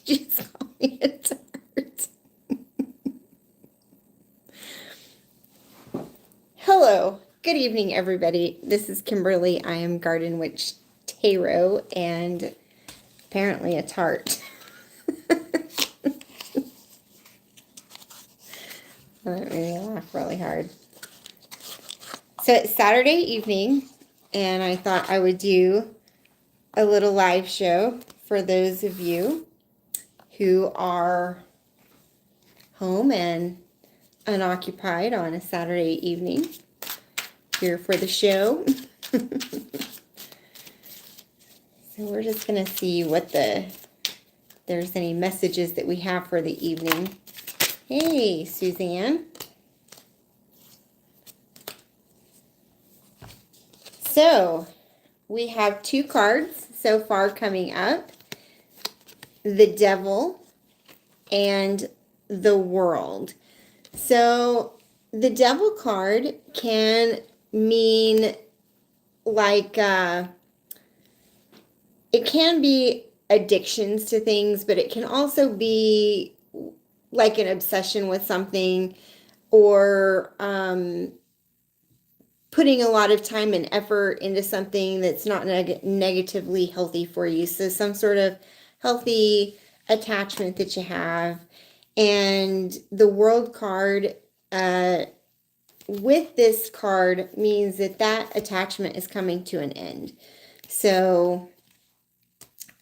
Just call me a tart. Hello. Good evening, everybody. This is Kimberly. I am Garden Witch Tarot and apparently a tart. That made me laugh really hard. So it's Saturday evening, and I thought I would do a little live show for those of you who are home and unoccupied on a Saturday evening. Here for the show. So we're just going to see what there's any messages that we have for the evening. Hey, Suzanne. So we have 2 cards so far coming up. The Devil and the World. So the Devil card can mean like it can be addictions to things, but it can also be like an obsession with something, or putting a lot of time and effort into something that's not negatively healthy for you. So some sort of healthy attachment that you have. And the World card with this card means that that attachment is coming to an end. So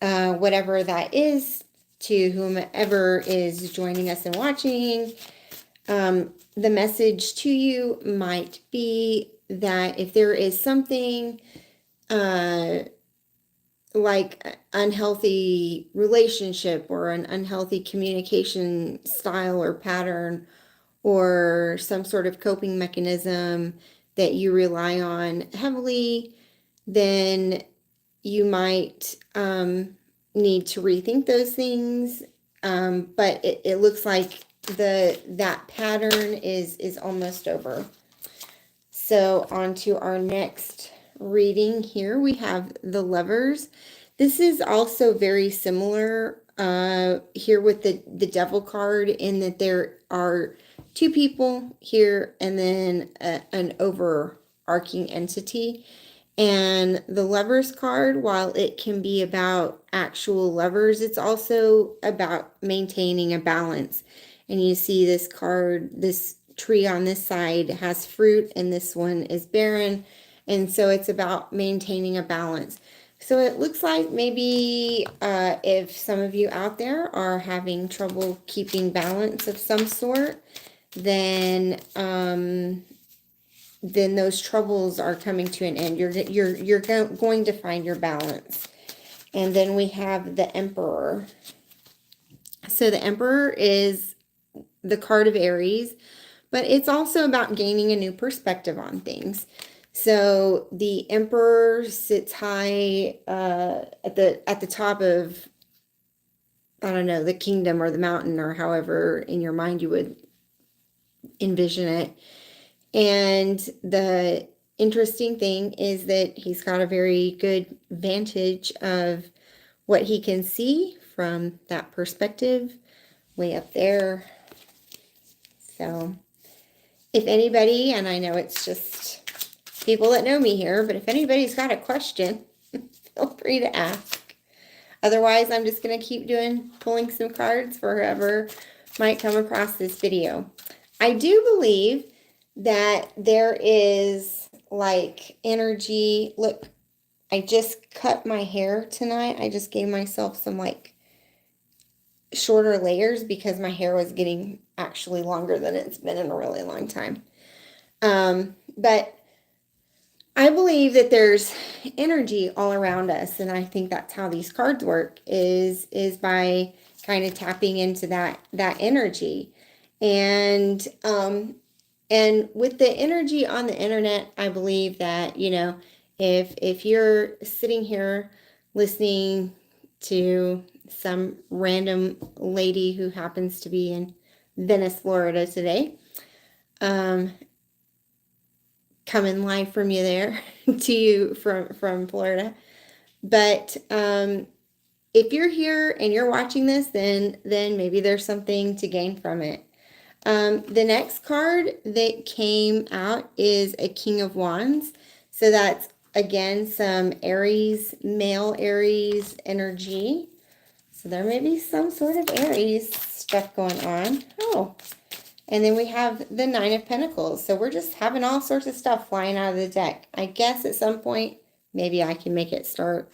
whatever that is, to whomever is joining us and watching, the message to you might be that if there is something like unhealthy relationship or an unhealthy communication style or pattern, or some sort of coping mechanism that you rely on heavily, then you might need to rethink those things. But it looks like that pattern is almost over. So on to our next reading here. We have the Lovers. This is also very similar here with the Devil card, in that there are 2 people here and then an overarching entity. And the Lovers card, while it can be about actual lovers, it's also about maintaining a balance. And you see this card, this tree on this side has fruit and this one is barren. And so it's about maintaining a balance. So it looks like maybe if some of you out there are having trouble keeping balance of some sort, then those troubles are coming to an end. You're going to find your balance. And then we have the Emperor. So the Emperor is the card of Aries, but it's also about gaining a new perspective on things. So the Emperor sits high at the top of, I don't know, the kingdom or the mountain, or however in your mind you would envision it. And the interesting thing is that he's got a very good vantage of what he can see from that perspective way up there. So if anybody, and I know it's just people that know me here, but if anybody's got a question, feel free to ask. Otherwise, I'm just going to keep pulling some cards for whoever might come across this video. I do believe that there is like energy. Look, I just cut my hair tonight. I just gave myself some like shorter layers because my hair was getting actually longer than it's been in a really long time. But I believe that there's energy all around us, and I think that's how these cards work, is by kind of tapping into that energy. And with the energy on the internet, I believe that, you know, if you're sitting here listening to some random lady who happens to be in Venice, Florida today, coming live from you there to you from Florida. But if you're here and you're watching this, then maybe there's something to gain from it. The next card that came out is a King of Wands. So that's, again, some Aries, male Aries energy. So there may be some sort of Aries stuff going on. Oh, and then we have the Nine of Pentacles. So we're just having all sorts of stuff flying out of the deck. I guess at some point, maybe I can make it start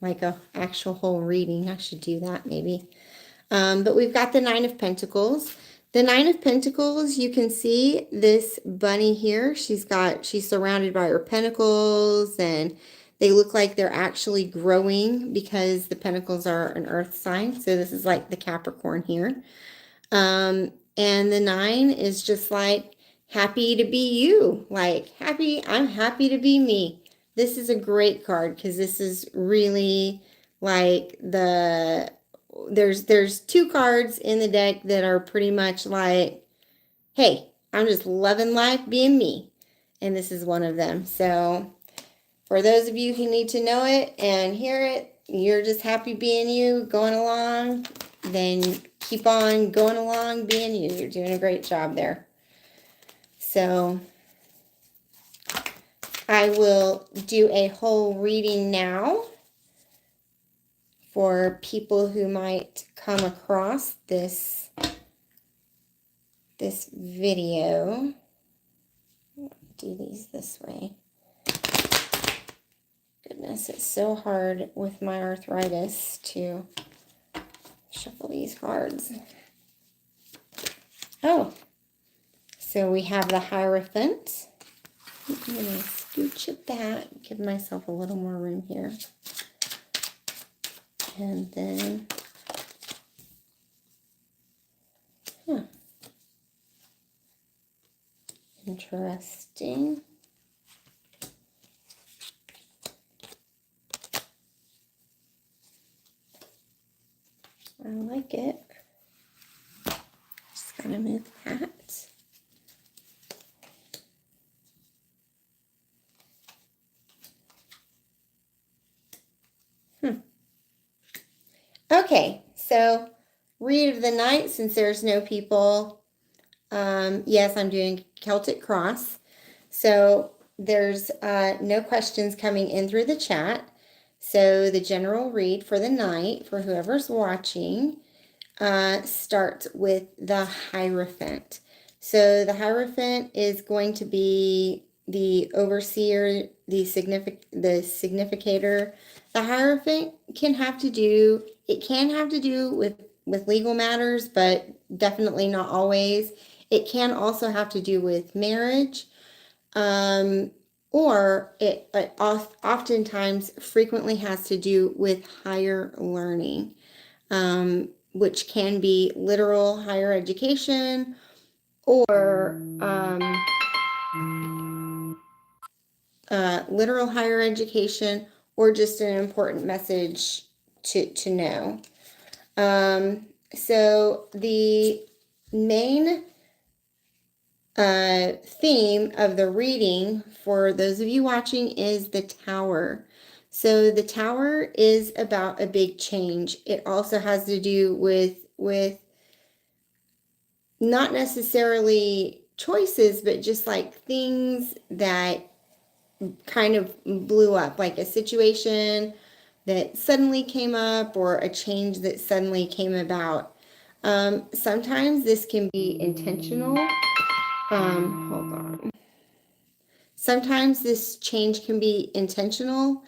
like a actual whole reading. I should do that maybe. But we've got the Nine of Pentacles. The Nine of Pentacles, you can see this bunny here. She's surrounded by her pentacles, and they look like they're actually growing because the pentacles are an earth sign. So this is like the Capricorn here. And the 9 is just like happy to be you. Like I'm happy to be me. This is a great card because this is really like there's 2 cards in the deck that are pretty much like, hey, I'm just loving life being me. And this is one of them. So for those of you who need to know it and hear it, you're just happy being you, going along, then keep on going along being you. You're doing a great job there. So I will do a whole reading now for people who might come across this video. Do these this way. Goodness, it's so hard with my arthritis to shuffle these cards. Oh, so we have the Hierophant. I'm going to scooch it back, give myself a little more room here. And then, interesting. I like it. Just gotta move that. Okay, so read of the night, since there's no people. Yes, I'm doing Celtic Cross. So there's no questions coming in through the chat. So the general read for the night, for whoever's watching, starts with the Hierophant. So the Hierophant is going to be the overseer, the significator. The Hierophant can have to do with legal matters, but definitely not always. It can also have to do with marriage, or it oftentimes frequently has to do with higher learning, which can be literal higher education or literal higher education, or just an important message to know. So the main theme of the reading for those of you watching is the Tower. So the Tower is about a big change. It also has to do with not necessarily choices, but just like things that kind of blew up, like a situation that suddenly came up or a change that suddenly came about. Sometimes this can be intentional. Hold on. Sometimes this change can be intentional,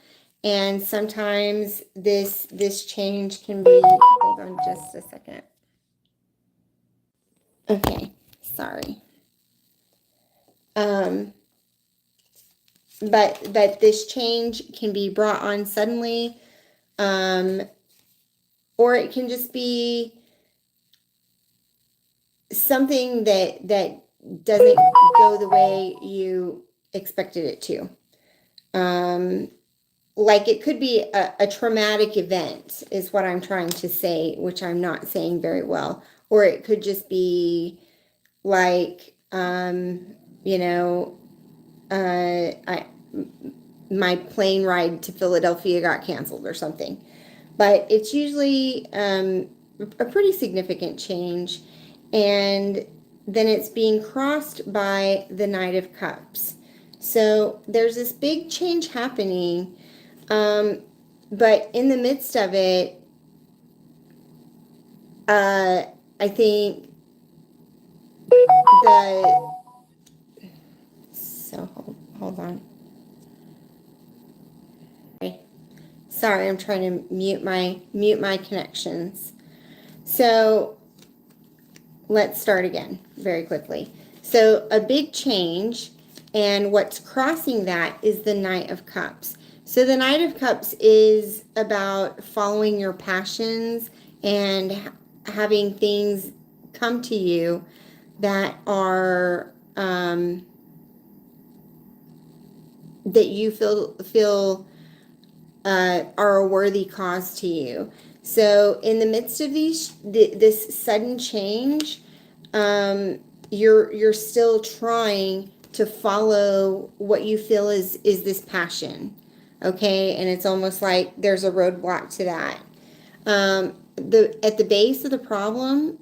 and sometimes this change can be, hold on just a second. Okay, sorry. But this change can be brought on suddenly, or it can just be something that doesn't go the way you expected it to. Like it could be a traumatic event is what I'm trying to say, which I'm not saying very well. Or it could just be like, you know, my plane ride to Philadelphia got canceled or something. but it's usually a pretty significant change. And then it's being crossed by the Knight of Cups. So there's this big change happening, but in the midst of it, I think the so hold on. Sorry, I'm trying to mute my connections. So let's start again very quickly. So a big change, and what's crossing that is the Knight of Cups. So the Knight of Cups is about following your passions and having things come to you that are that you feel are a worthy cause to you. So in the midst of this sudden change, you're still trying to follow what you feel is this passion, okay? And it's almost like there's a roadblock to that. At the base of the problem,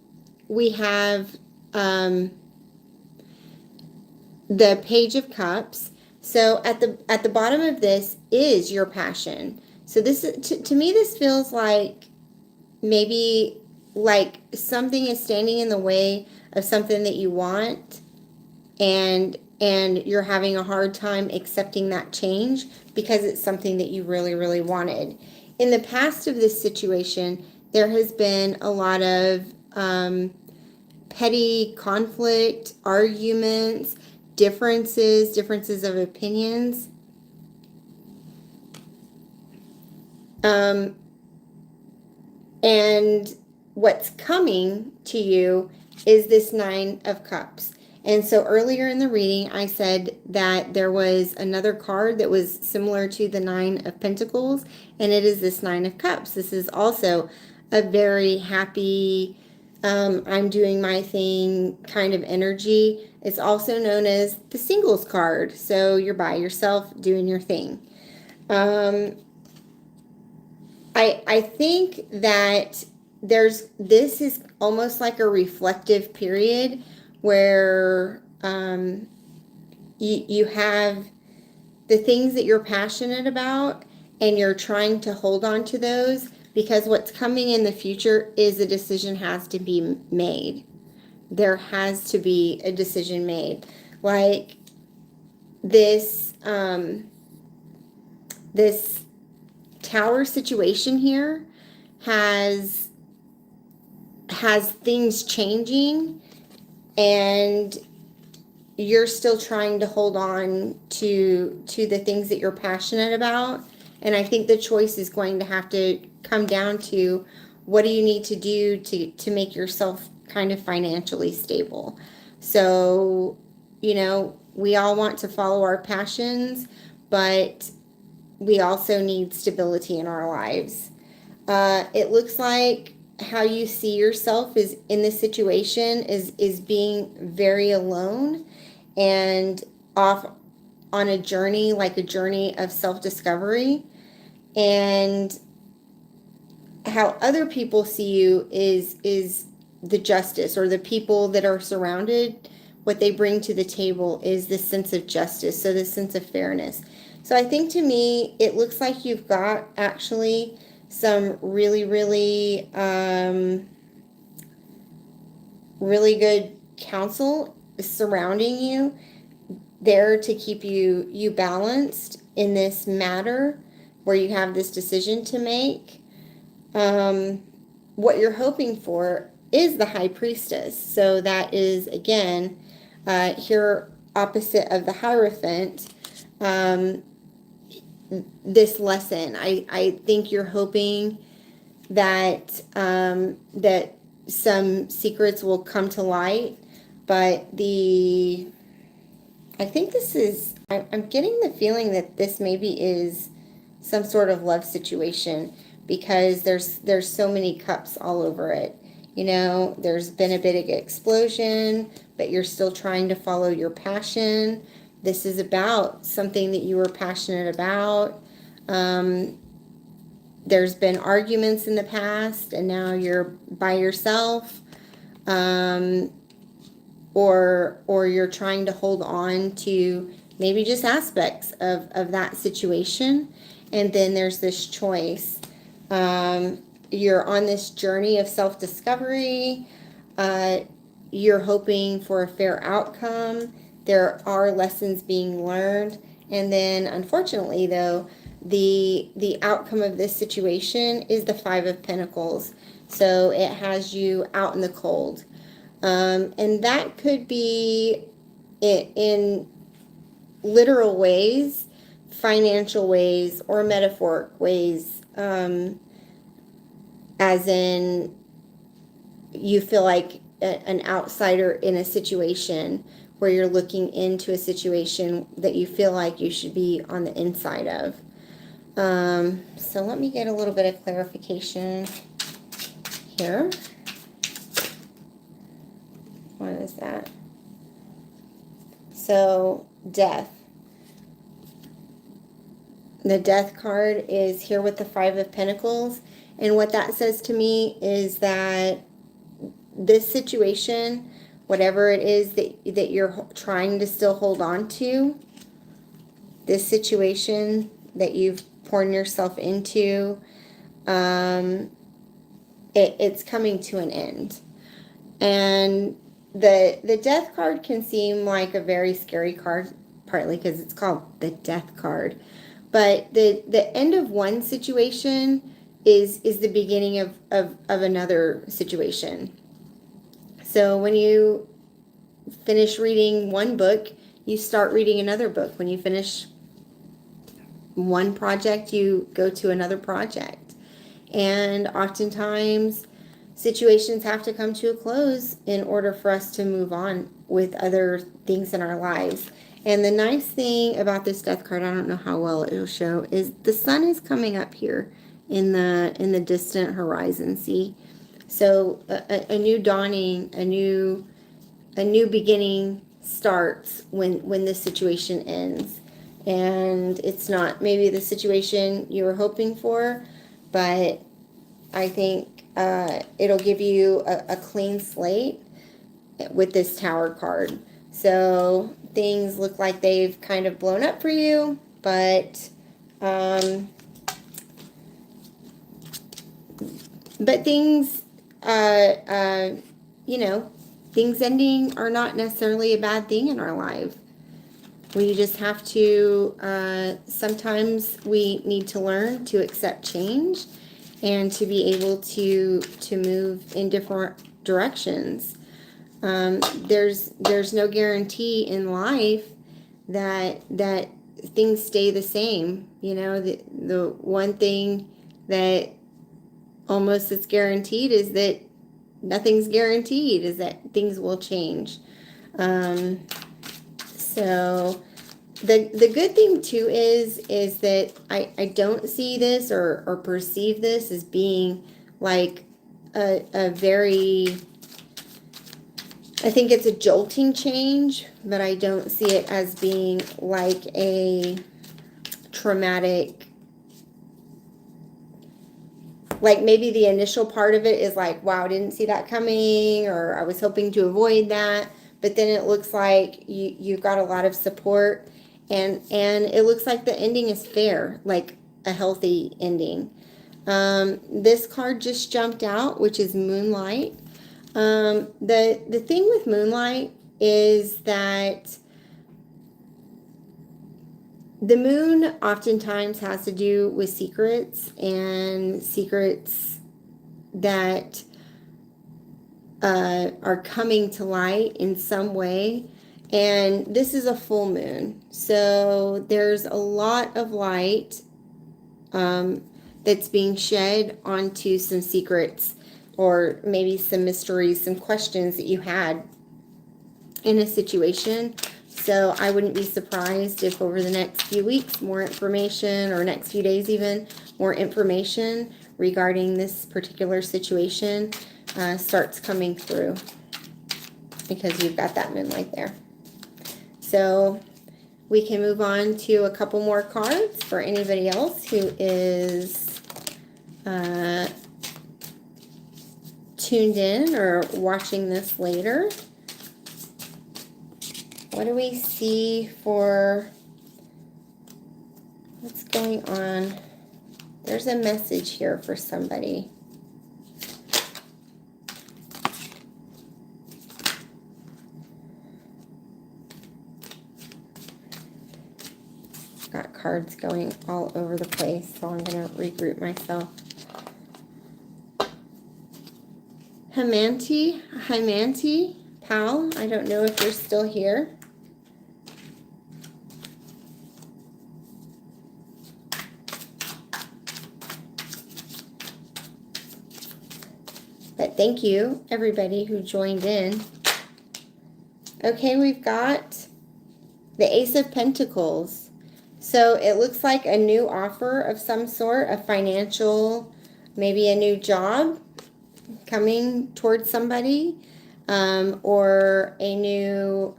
we have the Page of Cups. So at the bottom of this is your passion. So this to me, this feels like maybe like something is standing in the way of something that you want, and you're having a hard time accepting that change because it's something that you really, really wanted. In the past of this situation, there has been a lot of petty conflict, arguments, differences of opinions. And what's coming to you is this Nine of Cups. And so earlier in the reading, I said that there was another card that was similar to the Nine of Pentacles, and it is this Nine of Cups. This is also a very happy, I'm doing my thing kind of energy. It's also known as the singles card. So you're by yourself doing your thing. I think that this is almost like a reflective period where you have the things that you're passionate about, and you're trying to hold on to those, because what's coming in the future is a decision has to be made. There has to be a decision made. Like this this Tower situation here has things changing, and you're still trying to hold on to the things that you're passionate about. And I think the choice is going to have to come down to, what do you need to do to make yourself kind of financially stable? So, we all want to follow our passions, but we also need stability in our lives. It looks like how you see yourself is in this situation is being very alone and off on a journey, like a journey of self-discovery. And how other people see you is the justice, or the people that are surrounded, what they bring to the table is this sense of justice, so this sense of fairness. So I think, to me, it looks like you've got actually some really, really, really good counsel surrounding you there to keep you balanced in this matter where you have this decision to make. What you're hoping for is the High Priestess. So that is, again, here opposite of the Hierophant. This lesson, I think you're hoping that that some secrets will come to light, but I think this is, I'm getting the feeling that this maybe is some sort of love situation, because there's so many cups all over it. There's been a big explosion, but you're still trying to follow your passion. This is about something that you were passionate about. there's been arguments in the past and now you're by yourself, or you're trying to hold on to maybe just aspects of that situation. And then there's this choice. You're on this journey of self-discovery. You're hoping for a fair outcome. There are lessons being learned. And then, unfortunately, though, the outcome of this situation is the Five of Pentacles. So it has you out in the cold. And that could be in literal ways, financial ways, or metaphoric ways, as in you feel like an outsider in a situation where you're looking into a situation that you feel like you should be on the inside of. So let me get a little bit of clarification here. What is that? So, death. The death card is here with the Five of Pentacles. And what that says to me is that this situation, whatever it is that you're trying to still hold on to, this situation that you've poured yourself into, it's coming to an end. And the death card can seem like a very scary card, partly because it's called the death card. But the end of one situation is the beginning of another situation. So when you finish reading one book, you start reading another book. When you finish one project, you go to another project. And oftentimes, situations have to come to a close in order for us to move on with other things in our lives. And the nice thing about this death card, I don't know how well it will show, is the sun is coming up here in the distant horizon. See, so a new dawning, a new beginning starts when this situation ends. And it's not maybe the situation you were hoping for, but I think it'll give you a clean slate with this Tower card. So things look like they've kind of blown up for you, but things, things ending are not necessarily a bad thing in our life. We just have to, sometimes we need to learn to accept change and to be able to move in different directions. There's no guarantee in life that things stay the same. You know, the one thing that almost is guaranteed is that nothing's guaranteed, is that things will change. So the good thing too is that I don't see this or perceive this as being like a very, I think it's a jolting change, but I don't see it as being like a traumatic, like maybe the initial part of it is like, wow, I didn't see that coming, or I was hoping to avoid that. But then it looks like you've got a lot of support, and it looks like the ending is fair, like a healthy ending. This card just jumped out, which is Moonlight. The thing with Moonlight is that the moon oftentimes has to do with secrets, and secrets that are coming to light in some way. And this is a full moon, so there's a lot of light that's being shed onto some secrets, or maybe some mysteries, some questions that you had in a situation. So I wouldn't be surprised if over the next few weeks, more information, or next few days even, more information regarding this particular situation starts coming through, because you've got that moonlight there. So we can move on to a couple more cards for anybody else who is tuned in or watching this later. What do we see for what's going on? There's a message here for somebody. Got cards going all over the place, so I'm going to regroup myself. Hymanti, pal, I don't know if you're still here. But thank you, everybody who joined in. Okay, we've got the Ace of Pentacles. So it looks like a new offer of some sort, a financial, maybe a new job coming towards somebody, or a new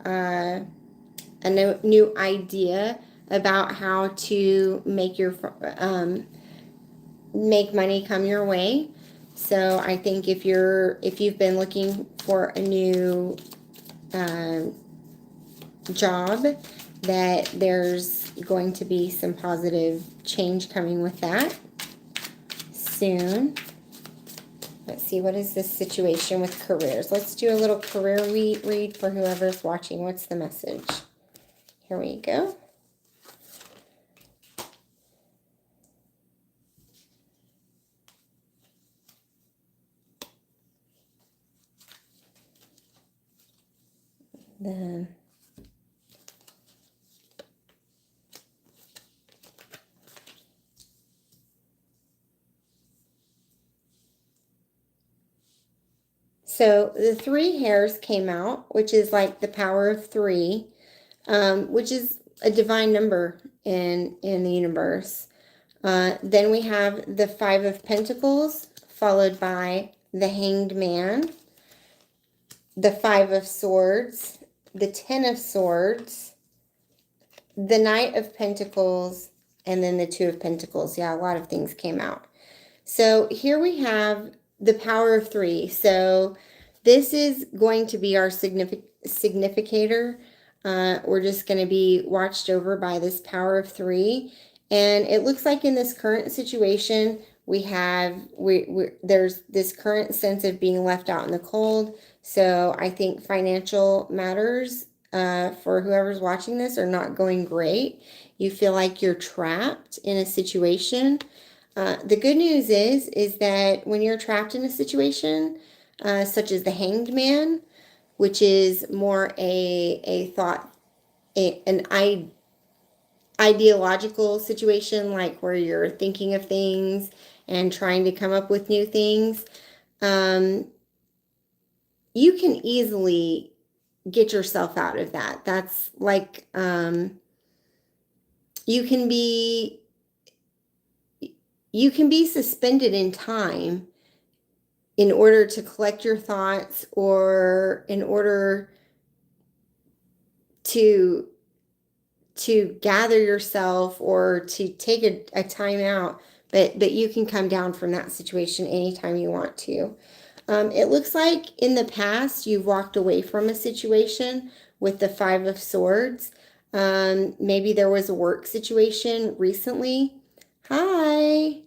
idea about how to make your make money come your way. So I think if you've been looking for a new job, that there's going to be some positive change coming with that soon. Let's see, what is this situation with careers? Let's do a little career read for whoever's watching. What's the message? Here we go. Then so the 3 hairs came out, which is like the power of 3, which is a divine number in the universe. Then we have the 5 of Pentacles, followed by the Hanged Man, the 5 of Swords, the 10 of Swords, the Knight of Pentacles, and then the 2 of Pentacles. Yeah, a lot of things came out. So here we have the power of 3. So this is going to be our significator. We're just going to be watched over by this power of 3. And it looks like in this current situation, there's this current sense of being left out in the cold. So I think financial matters for whoever's watching this are not going great. You feel like you're trapped in a situation. The good news is that when you're trapped in a situation, such as the Hanged Man, which is more an ideological situation, like where you're thinking of things and trying to come up with new things, you can easily get yourself out of that. That's like, you can be suspended in time in order to collect your thoughts, or in order to gather yourself, or to take a time out. But you can come down from that situation anytime you want to. It looks like in the past you've walked away from a situation with the 5 of Swords. Maybe there was a work situation recently. Hi,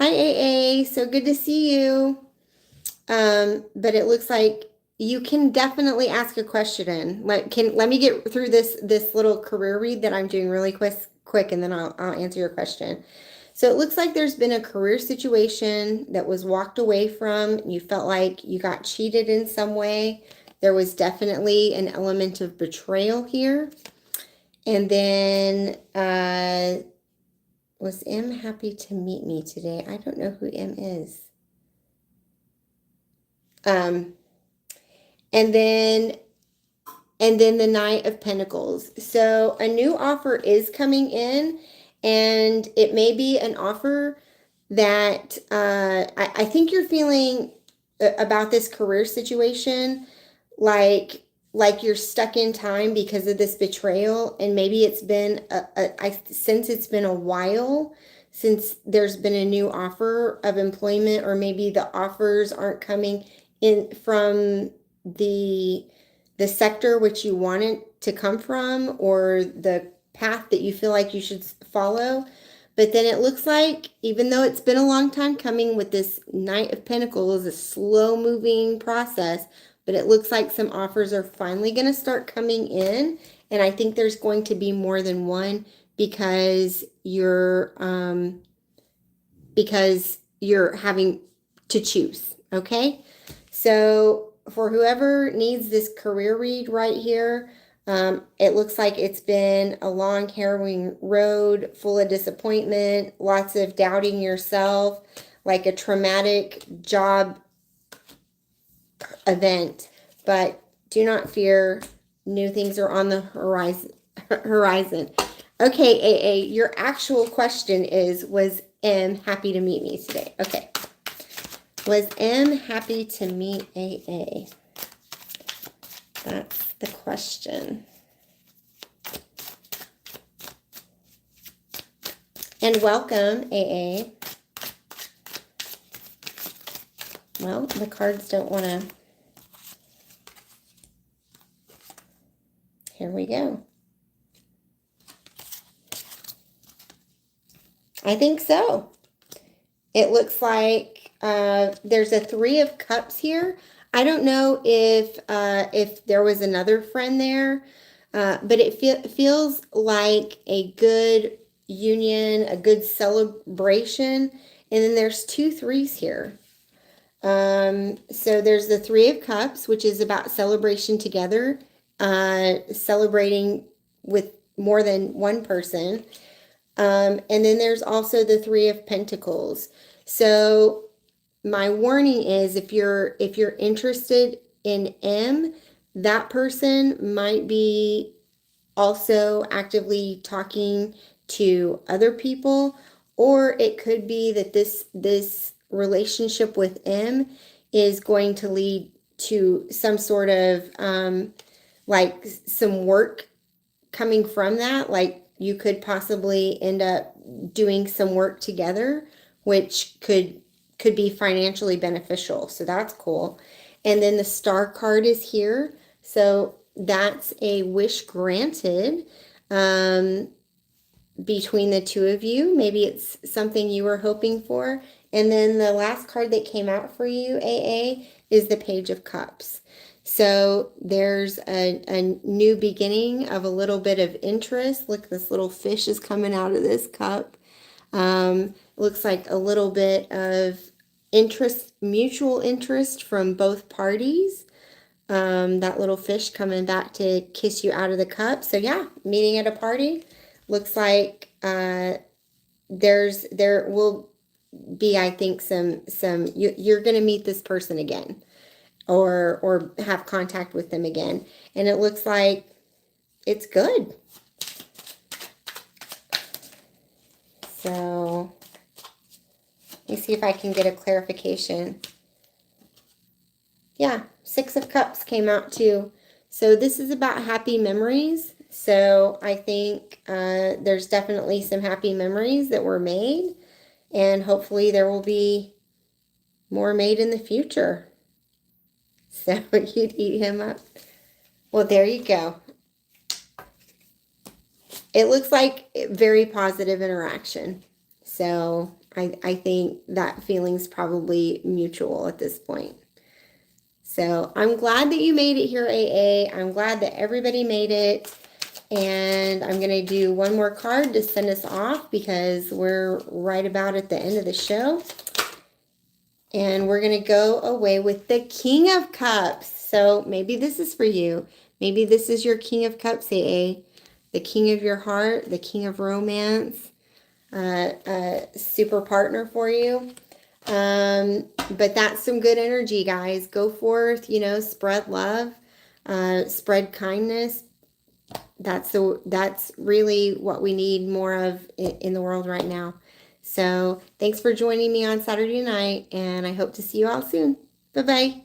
AA. So good to see you. But it looks like you can definitely ask a question. Let me get through this little career read that I'm doing really quick, and then I'll answer your question. So it looks like there's been a career situation that was walked away from. You felt like you got cheated in some way. There was definitely an element of betrayal here. And then was M happy to meet me today? I don't know who M is. And then the Knight of Pentacles. So a new offer is coming in, and it may be an offer that I think you're feeling about this career situation like you're stuck in time because of this betrayal, and maybe it's been I sense it's been a while since there's been a new offer of employment, or maybe the offers aren't coming in from the sector which you want it to come from, or the path that you feel like you should follow. But then it looks like, even though it's been a long time coming with this Knight of Pentacles, a slow moving process, but it looks like some offers are finally going to start coming in. And I think there's going to be more than one, because you're having to choose. Okay. So for whoever needs this career read right here, it looks like it's been a long, harrowing road full of disappointment, lots of doubting yourself, like a traumatic job event. But do not fear, new things are on the horizon. Okay, AA, your actual question is, was M happy to meet me today? Okay. Was M happy to meet AA? That's the question. And welcome, AA. Well, the cards don't want to. Here we go. I think so. It looks like there's a 3 of Cups here. I don't know if there was another friend there, but it feels like a good union, a good celebration. And then there's 2 3s here. So there's the 3 of Cups, which is about celebration together, celebrating with more than one person. And then there's also the 3 of Pentacles. So my warning is, if you're interested in M, that person might be also actively talking to other people, or it could be that this relationship with M is going to lead to some sort of like some work coming from that. Like, you could possibly end up doing some work together, which could be financially beneficial. So that's cool. And then the Star card is here. So that's a wish granted between the two of you. Maybe it's something you were hoping for. And then the last card that came out for you, AA, is the Page of Cups. So there's a new beginning of a little bit of interest. Look, this little fish is coming out of this cup. Looks like a little bit of interest, mutual interest from both parties. That little fish coming back to kiss you out of the cup. So yeah, meeting at a party. Looks like there will be, I think, you're going to meet this person again, or have contact with them again. And it looks like it's good. So let me see if I can get a clarification. Yeah, 6 of Cups came out too. So this is about happy memories. So I think there's definitely some happy memories that were made. And hopefully there will be more made in the future. So you'd eat him up. Well, there you go. It looks like very positive interaction. So I think that feeling's probably mutual at this point. So I'm glad that you made it here, AA. I'm glad that everybody made it. And I'm going to do one more card to send us off, because we're right about at the end of the show. And we're going to go away with the King of Cups. So maybe this is for you. Maybe this is your King of Cups, AA. The King of your heart, the King of romance, super partner for you. But that's some good energy, guys. Go forth, spread love, spread kindness. That's really what we need more of in the world right now. So thanks for joining me on Saturday night, and I hope to see you all soon. Bye-bye.